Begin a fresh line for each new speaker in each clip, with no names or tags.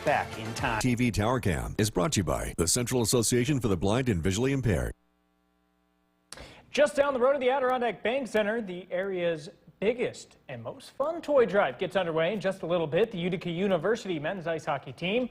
back in time.
TV Tower Cam is brought to you by the Central Association for the Blind and Visually Impaired.
Just down the road at the Adirondack Bank Center, the area's biggest and most fun toy drive gets underway in just a little bit. The Utica University men's ice hockey team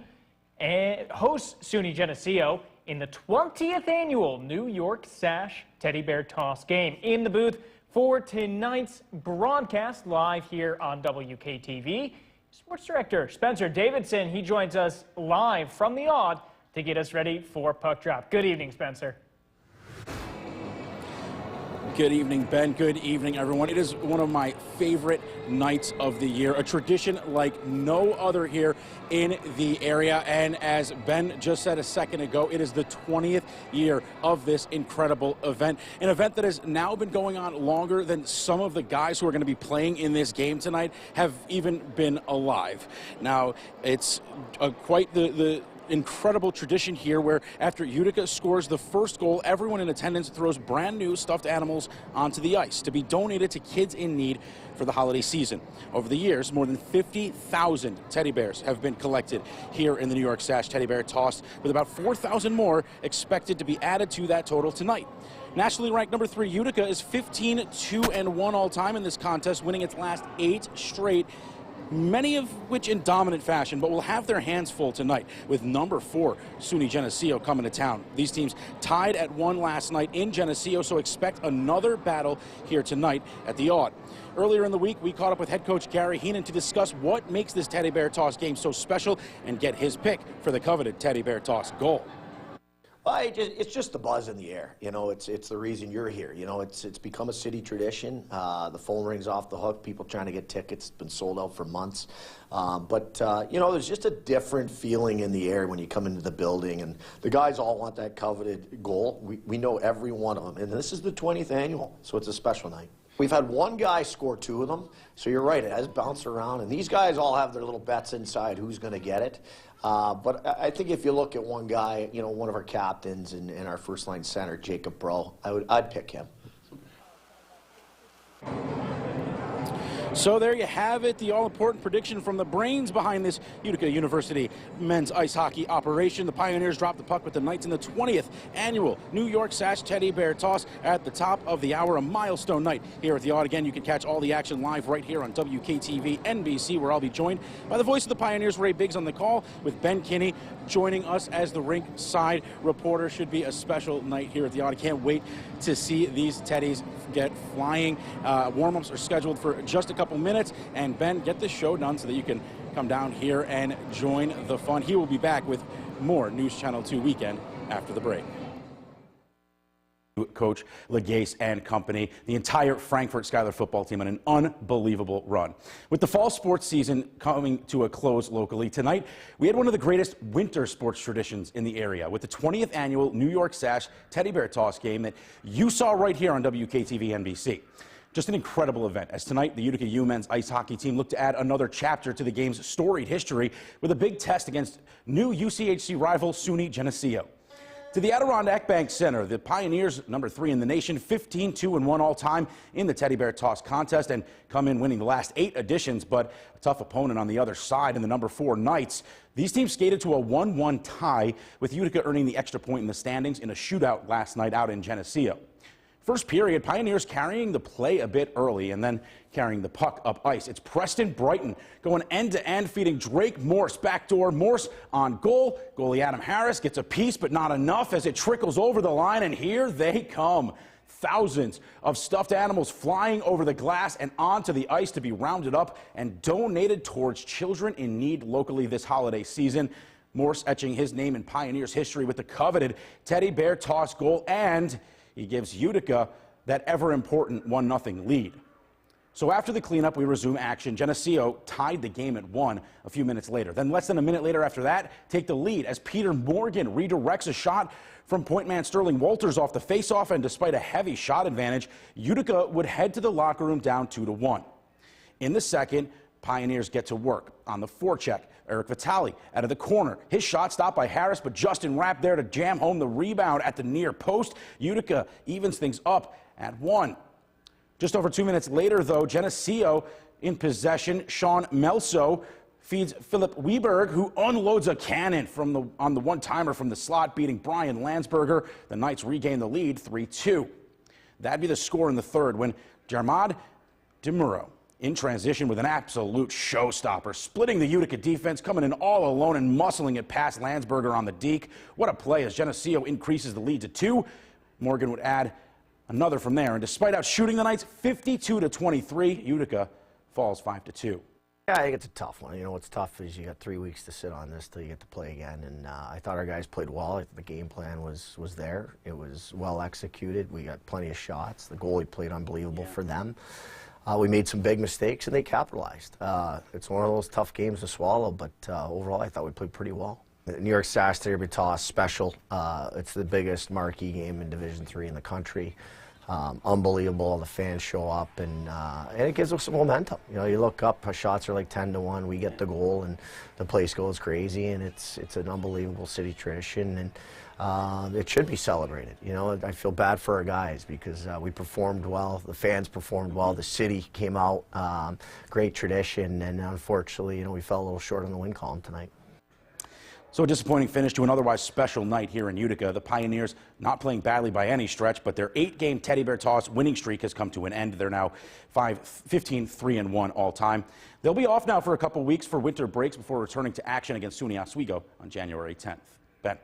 and hosts SUNY Geneseo in the 20th annual New York Sash Teddy Bear Toss game. In the booth for tonight's broadcast live here on WKTV, Sports Director Spencer Davidson. He joins us live from the Aud to get us ready for puck drop. Good evening, Spencer.
Good evening, Ben. Good evening, everyone. It is one of my favorite nights of the year, a tradition like no other here in the area. And as Ben just said a second ago, it is the 20th year of this incredible event, an event that has now been going on longer than some of the guys who are going to be playing in this game tonight have even been alive. Now, it's quite the incredible tradition here where after Utica scores the first goal, everyone in attendance throws brand new stuffed animals onto the ice to be donated to kids in need for the holiday season. Over the years, more than 50,000 teddy bears have been collected here in the New York Sash Teddy Bear Toss, with about 4,000 more expected to be added to that total tonight. Nationally ranked number 3, Utica is 15-2-1 all time in this contest, winning its last 8 straight, many of which in dominant fashion, but will have their hands full tonight with number 4, SUNY Geneseo, coming to town. These teams tied at 1 last night in Geneseo, so expect another battle here tonight at the Aud. Earlier in the week, we caught up with head coach Gary Heenan to discuss what makes this Teddy Bear Toss game so special and get his pick for the coveted Teddy Bear Toss goal.
Well, it's just the buzz in the air. You know, it's the reason you're here. You know, it's become a city tradition. The phone rings off the hook. People trying to get tickets. It's been sold out for months. You know, there's just a different feeling in the air when you come into the building. And the guys all want that coveted goal. We know every one of them. And this is the 20th annual, so it's a special night. We've had one guy score 2 of them, so you're right, it has bounced around, and these guys all have their little bets inside who's going to get it. But I think if you look at one guy, you know, one of our captains and our first-line center, Jacob Bro, I'd pick him.
So there you have it, the all-important prediction from the brains behind this Utica University men's ice hockey operation. The Pioneers dropped the puck with the Knights in the 20th annual New York Sash Teddy Bear Toss at the top of the hour, a milestone night here at the Aud. Again, you can catch all the action live right here on WKTV NBC, where I'll be joined by the voice of the Pioneers, Ray Biggs, on the call, with Ben Kinney joining us as the rink side reporter. Should be a special night here at the Aud. I can't wait to see these Teddies get flying. Warm-ups are scheduled for just a couple minutes, and Ben, get this show done so that you can come down here and join the fun. He will be back with more News Channel 2 Weekend after the break. Coach Legase and company, the entire Frankfort Schuyler football team on an unbelievable run. With the fall sports season coming to a close locally, tonight we had one of the greatest winter sports traditions in the area with the 20th annual New York Sash Teddy Bear Toss game that you saw right here on WKTV NBC. Just an incredible event, as tonight the Utica U men's ice hockey team looked to add another chapter to the game's storied history with a big test against new UCHC rival SUNY Geneseo. To the Adirondack Bank Center, the Pioneers, number 3 in the nation, 15-2-1 all time in the Teddy Bear Toss contest, and come in winning the last 8 editions, but a tough opponent on the other side in the number 4 Knights. These teams skated to a 1-1 tie, with Utica earning the extra point in the standings in a shootout last night out in Geneseo. First period, Pioneers carrying the play a bit early and then carrying the puck up ice. It's Preston Brighton going end-to-end, feeding Drake Morse backdoor. Morse on goal. Goalie Adam Harris gets a piece, but not enough as it trickles over the line, and here they come. Thousands of stuffed animals flying over the glass and onto the ice to be rounded up and donated towards children in need locally this holiday season. Morse etching his name in Pioneers history with the coveted Teddy Bear Toss goal, and he gives Utica that ever-important 1-0 lead. So after the cleanup, we resume action. Geneseo tied the game at 1 a few minutes later. Then less than a minute later after that, take the lead as Peter Morgan redirects a shot from point man Sterling Walters off the faceoff, and despite a heavy shot advantage, Utica would head to the locker room down 2-1. In the second, Pioneers get to work on the forecheck. Eric Vitale out of the corner. His shot stopped by Harris, but Justin Rapp there to jam home the rebound at the near post. Utica evens things up at 1. Just over 2 minutes later, though, Geneseo in possession. Sean Melso feeds Philip Weberg, who unloads a cannon on the one-timer from the slot, beating Brian Landsberger. The Knights regain the lead 3-2. That'd be the score in the third when Jarmad DeMuro in transition with an absolute showstopper, splitting the Utica defense, coming in all alone and muscling it past Landsberger on the deke. What a play as Geneseo increases the lead to 2. Morgan would add another from there, and despite outshooting the Knights 52-23, Utica falls 5-2.
Yeah, I think it's a tough one. You know, what's tough is you got 3 weeks to sit on this till you get to play again. And I thought our guys played well. I think the game plan was there. It was well executed. We got plenty of shots. The goalie played unbelievable for them. We made some big mistakes, and they capitalized. It's one of those tough games to swallow, but overall I thought we played pretty well. The New York Sask Derby toss special. It's the biggest marquee game in Division III in the country. Unbelievable. The fans show up, and it gives us some momentum. You know, you look up, our shots are like 10-1. We get the goal, and the place goes crazy, and it's an unbelievable city tradition, and it should be celebrated. You know, I feel bad for our guys because we performed well, the fans performed well, the city came out, great tradition, and unfortunately, you know, we fell a little short on the win column tonight.
So a disappointing finish to an otherwise special night here in Utica. The Pioneers not playing badly by any stretch, but their 8-game teddy bear toss winning streak has come to an end. They're now 15-3-1 all time. They'll be off now for a couple weeks for winter breaks before returning to action against SUNY Oswego on January 10th. Ben.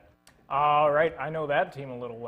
All right, I know that team a little well.